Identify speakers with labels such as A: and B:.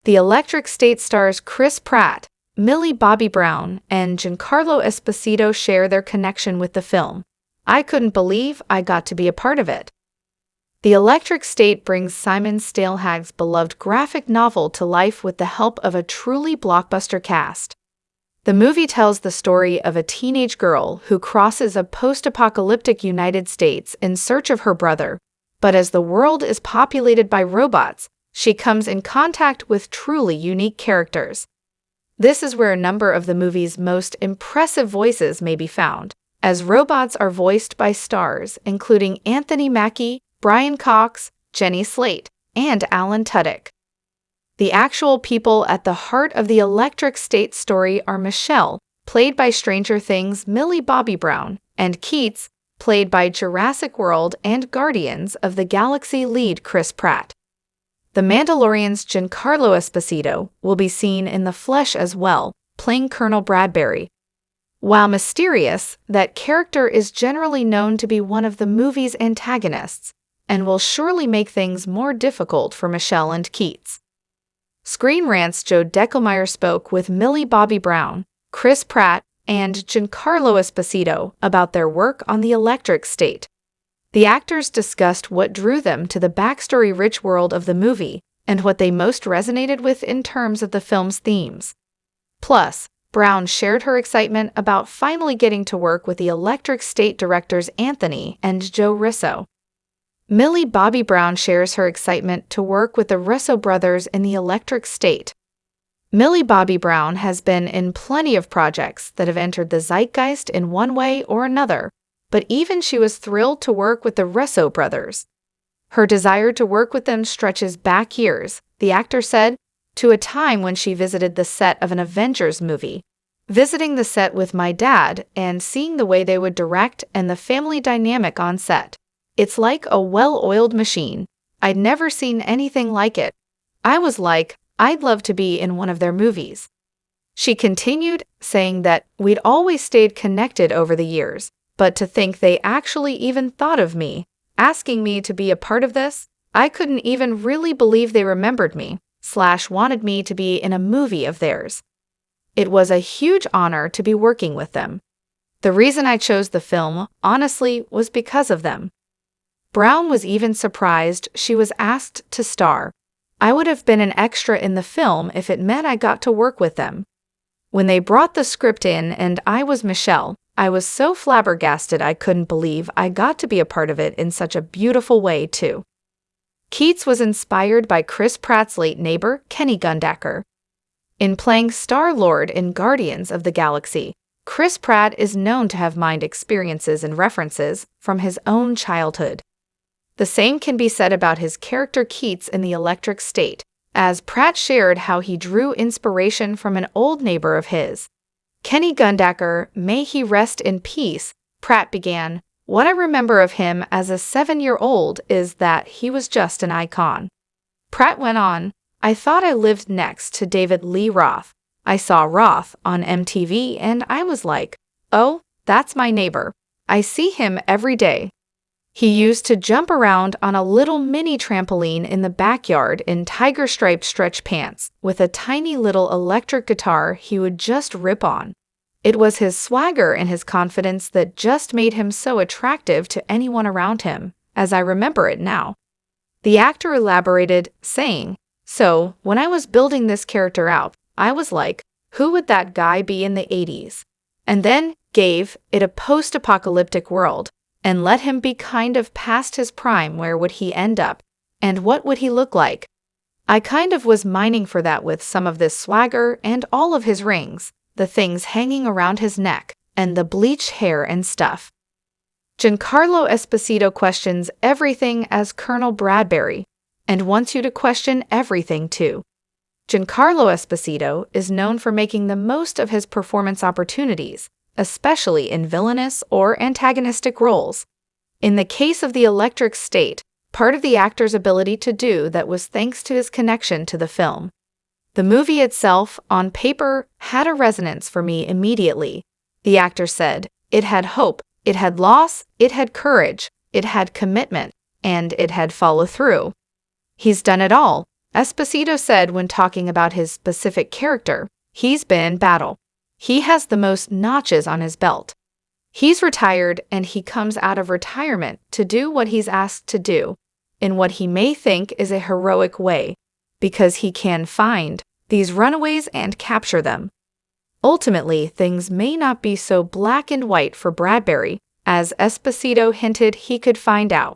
A: The Electric State stars Chris Pratt, Millie Bobby Brown, and Giancarlo Esposito share their connection with the film. I couldn't believe I got to be a part of it. The Electric State brings Simon Stalehag's beloved graphic novel to life with the help of a truly blockbuster cast. The movie tells the story of a teenage girl who crosses a post-apocalyptic United States in search of her brother, but as the world is populated by robots, she comes in contact with truly unique characters. This is where a number of the movie's most impressive voices may be found, as robots are voiced by stars including Anthony Mackie, Brian Cox, Jenny Slate, and Alan Tudyk. The actual people at the heart of the Electric State story are Michelle, played by Stranger Things' Millie Bobby Brown, and Keats, played by Jurassic World and Guardians of the Galaxy lead Chris Pratt. The Mandalorian's Giancarlo Esposito will be seen in the flesh as well, playing Colonel Bradbury. While mysterious, that character is generally known to be one of the movie's antagonists, and will surely make things more difficult for Michelle and Keats. Screen Rant's Joe Deckelmeyer spoke with Millie Bobby Brown, Chris Pratt, and Giancarlo Esposito about their work on the Electric State. The actors discussed what drew them to the backstory-rich world of the movie and what they most resonated with in terms of the film's themes. Plus, Brown shared her excitement about finally getting to work with the Electric State directors Anthony and Joe Russo. Millie Bobby Brown shares her excitement to work with the Russo brothers in the Electric State. Millie Bobby Brown has been in plenty of projects that have entered the zeitgeist in one way or another, but even she was thrilled to work with the Russo brothers. Her desire to work with them stretches back years, the actor said, to a time when she visited the set of an Avengers movie. Visiting the set with my dad and seeing the way they would direct and the family dynamic on set. It's like a well-oiled machine. I'd never seen anything like it. I was like, I'd love to be in one of their movies. She continued, saying that we'd always stayed connected over the years, but to think they actually even thought of me, asking me to be a part of this, I couldn't even really believe they remembered me, / wanted me to be in a movie of theirs. It was a huge honor to be working with them. The reason I chose the film, honestly, was because of them. Brown was even surprised she was asked to star. I would have been an extra in the film if it meant I got to work with them. When they brought the script in and I was Michelle, I was so flabbergasted I couldn't believe I got to be a part of it in such a beautiful way, too. Keats was inspired by Chris Pratt's late neighbor, Kenny Gundaker. In playing Star-Lord in Guardians of the Galaxy, Chris Pratt is known to have mined experiences and references from his own childhood. The same can be said about his character Keats in the Electric State, as Pratt shared how he drew inspiration from an old neighbor of his. Kenny Gundaker, may he rest in peace, Pratt began, what I remember of him as a 7-year-old is that he was just an icon. Pratt went on, I thought I lived next to David Lee Roth. I saw Roth on MTV and I was like, oh, that's my neighbor. I see him every day. He used to jump around on a little mini trampoline in the backyard in tiger-striped stretch pants with a tiny little electric guitar he would just rip on. It was his swagger and his confidence that just made him so attractive to anyone around him, as I remember it now. The actor elaborated, saying, so, when I was building this character out, I was like, who would that guy be in the 80s? And then gave it a post-apocalyptic world. And let him be kind of past his prime, where would he end up? And what would he look like? I kind of was mining for that with some of this swagger and all of his rings, the things hanging around his neck, and the bleached hair and stuff. Giancarlo Esposito questions everything as Colonel Bradbury, and wants you to question everything too. Giancarlo Esposito is known for making the most of his performance opportunities, especially in villainous or antagonistic roles. In the case of the Electric State, part of the actor's ability to do that was thanks to his connection to the film. The movie itself, on paper, had a resonance for me immediately. The actor said, it had hope, it had loss, it had courage, it had commitment, and it had follow-through. He's done it all, Esposito said when talking about his specific character, "He's been in battle. He has the most notches on his belt. He's retired and he comes out of retirement to do what he's asked to do, in what he may think is a heroic way, because he can find these runaways and capture them." Ultimately, things may not be so black and white for Bradbury, as Esposito hinted he could find out.